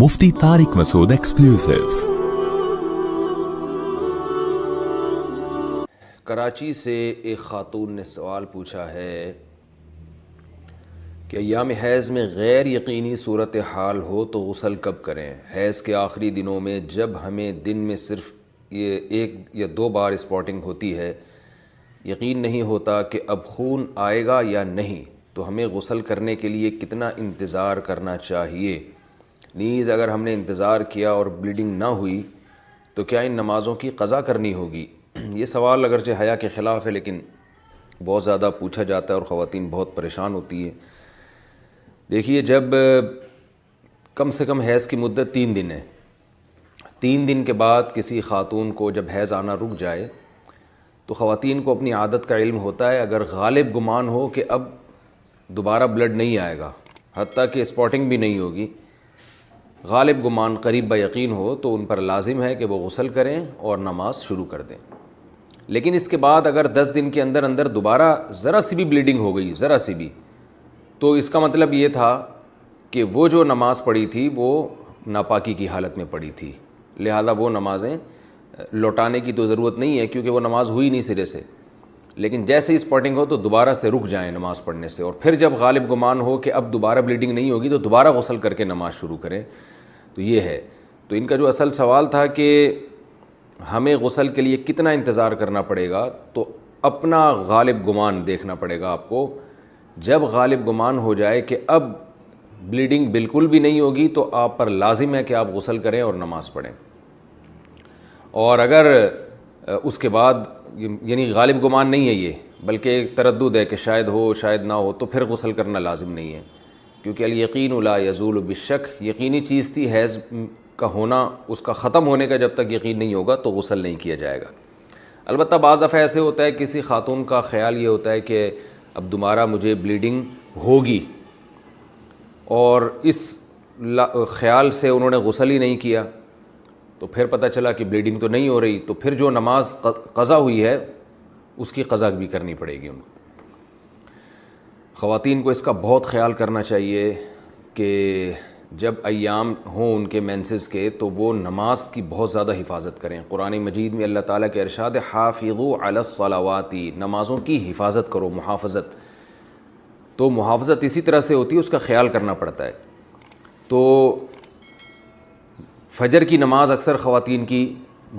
مفتی طارق مسعود exclusive. Karachi سے ایک خاتون نے سوال پوچھا ہے کہ ایام حیض میں غیر یقینی صورتحال ہو تو غسل کب کریں؟ حیض کے آخری دنوں میں جب ہمیں دن میں صرف یہ 1 یا 2 بار اسپاٹنگ ہوتی ہے، یقین نہیں ہوتا کہ اب خون آئے گا یا نہیں، تو ہمیں غسل کرنے کے لیے کتنا انتظار کرنا چاہیے؟ نیز اگر ہم نے انتظار کیا اور بلیڈنگ نہ ہوئی تو کیا ان نمازوں کی قضا کرنی ہوگی؟ یہ سوال اگرچہ حیا کے خلاف ہے لیکن بہت زیادہ پوچھا جاتا ہے اور خواتین بہت پریشان ہوتی ہیں۔ دیکھیے، جب کم سے کم حیض کی مدت 3 دن ہے، 3 دن کے بعد کسی خاتون کو جب حیض آنا رک جائے تو خواتین کو اپنی عادت کا علم ہوتا ہے، اگر غالب گمان ہو کہ اب دوبارہ بلڈ نہیں آئے گا، حتیٰ کہ اسپاٹنگ بھی نہیں ہوگی، غالب گمان قریب با یقین ہو، تو ان پر لازم ہے کہ وہ غسل کریں اور نماز شروع کر دیں۔ لیکن اس کے بعد اگر 10 دن کے اندر اندر دوبارہ ذرا سی بھی بلیڈنگ ہو گئی، ذرا سی بھی، تو اس کا مطلب یہ تھا کہ وہ جو نماز پڑھی تھی وہ ناپاکی کی حالت میں پڑھی تھی، لہذا وہ نمازیں لوٹانے کی تو ضرورت نہیں ہے کیونکہ وہ نماز ہوئی نہیں سرے سے۔ لیکن جیسے ہی اسپاٹنگ ہو تو دوبارہ سے رک جائیں نماز پڑھنے سے، اور پھر جب غالب گمان ہو کہ اب دوبارہ بلیڈنگ نہیں ہوگی تو دوبارہ غسل کر کے نماز شروع کریں۔ تو یہ ہے، تو ان کا جو اصل سوال تھا کہ ہمیں غسل کے لیے کتنا انتظار کرنا پڑے گا، تو اپنا غالب گمان دیکھنا پڑے گا آپ کو۔ جب غالب گمان ہو جائے کہ اب بلیڈنگ بالکل بھی نہیں ہوگی تو آپ پر لازم ہے کہ آپ غسل کریں اور نماز پڑھیں، اور اگر اس کے بعد یعنی غالب گمان نہیں ہے یہ، بلکہ ایک تردد ہے کہ شاید ہو شاید نہ ہو، تو پھر غسل کرنا لازم نہیں ہے، کیونکہ الیقین لا یزول بالشک، یقینی چیز تھی حیض کا ہونا، اس کا ختم ہونے کا جب تک یقین نہیں ہوگا تو غسل نہیں کیا جائے گا۔ البتہ بعض دفعہ ایسے ہوتا ہے کسی خاتون کا خیال یہ ہوتا ہے کہ اب دوبارہ مجھے بلیڈنگ ہوگی، اور اس خیال سے انہوں نے غسل ہی نہیں کیا، تو پھر پتہ چلا کہ بلیڈنگ تو نہیں ہو رہی، تو پھر جو نماز قضا ہوئی ہے اس کی قضا بھی کرنی پڑے گی ان کو۔ خواتین کو اس کا بہت خیال کرنا چاہیے کہ جب ایام ہوں ان کے مینسز کے تو وہ نماز کی بہت زیادہ حفاظت کریں۔ قرآن مجید میں اللہ تعالیٰ کے ارشاد ہے، حافظوا علی الصلوات، نمازوں کی حفاظت کرو، محافظت۔ تو محافظت اسی طرح سے ہوتی ہے، اس کا خیال کرنا پڑتا ہے۔ تو فجر کی نماز اکثر خواتین کی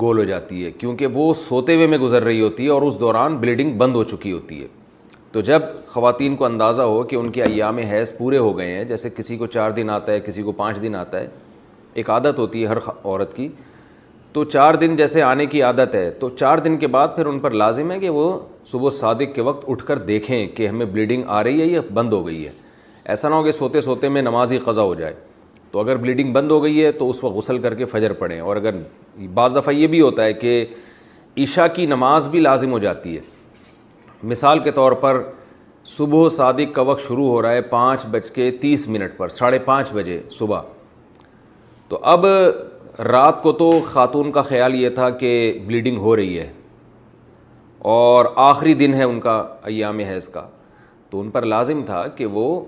گول ہو جاتی ہے کیونکہ وہ سوتے ہوئے میں گزر رہی ہوتی ہے اور اس دوران بلیڈنگ بند ہو چکی ہوتی ہے۔ تو جب خواتین کو اندازہ ہو کہ ان کے ایام حیض پورے ہو گئے ہیں، جیسے کسی کو 4 دن آتا ہے، کسی کو 5 دن آتا ہے، ایک عادت ہوتی ہے ہر عورت کی، تو 4 دن جیسے آنے کی عادت ہے، تو 4 دن کے بعد پھر ان پر لازم ہے کہ وہ صبح صادق کے وقت اٹھ کر دیکھیں کہ ہمیں بلیڈنگ آ رہی ہے یا بند ہو گئی ہے۔ ایسا نہ ہو کہ سوتے سوتے میں نماز ہی قضا ہو جائے۔ تو اگر بلیڈنگ بند ہو گئی ہے تو اس وقت غسل کر کے فجر پڑھیں، اور اگر بعض دفعہ یہ بھی ہوتا ہے کہ عشاء کی نماز بھی لازم ہو جاتی ہے، مثال کے طور پر صبح صادق کا وقت شروع ہو رہا ہے 5:30 پر، 5:30 بجے صبح، تو اب رات کو تو خاتون کا خیال یہ تھا کہ بلیڈنگ ہو رہی ہے اور آخری دن ہے ان کا ایام حیض کا، تو ان پر لازم تھا کہ وہ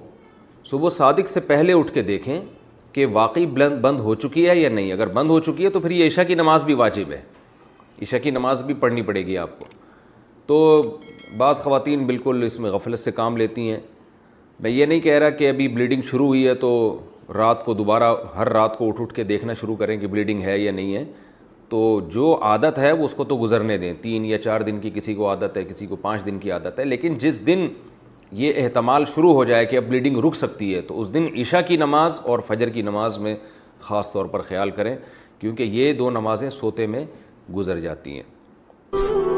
صبح صادق سے پہلے اٹھ کے دیکھیں کہ واقعی بند ہو چکی ہے یا نہیں۔ اگر بند ہو چکی ہے تو پھر یہ عشاء کی نماز بھی واجب ہے، عشاء کی نماز بھی پڑھنی پڑے گی آپ کو۔ تو بعض خواتین بالکل اس میں غفلت سے کام لیتی ہیں۔ میں یہ نہیں کہہ رہا کہ ابھی بلیڈنگ شروع ہوئی ہے تو رات کو دوبارہ ہر رات کو اٹھ کے دیکھنا شروع کریں کہ بلیڈنگ ہے یا نہیں ہے، تو جو عادت ہے وہ اس کو تو گزرنے دیں۔ 3 یا 4 دن کی کسی کو عادت ہے، کسی کو 5 دن کی عادت ہے، لیکن جس دن یہ احتمال شروع ہو جائے کہ اب بلیڈنگ رک سکتی ہے تو اس دن عشاء کی نماز اور فجر کی نماز میں خاص طور پر خیال کریں، کیونکہ یہ 2 نمازیں سوتے میں گزر جاتی ہیں۔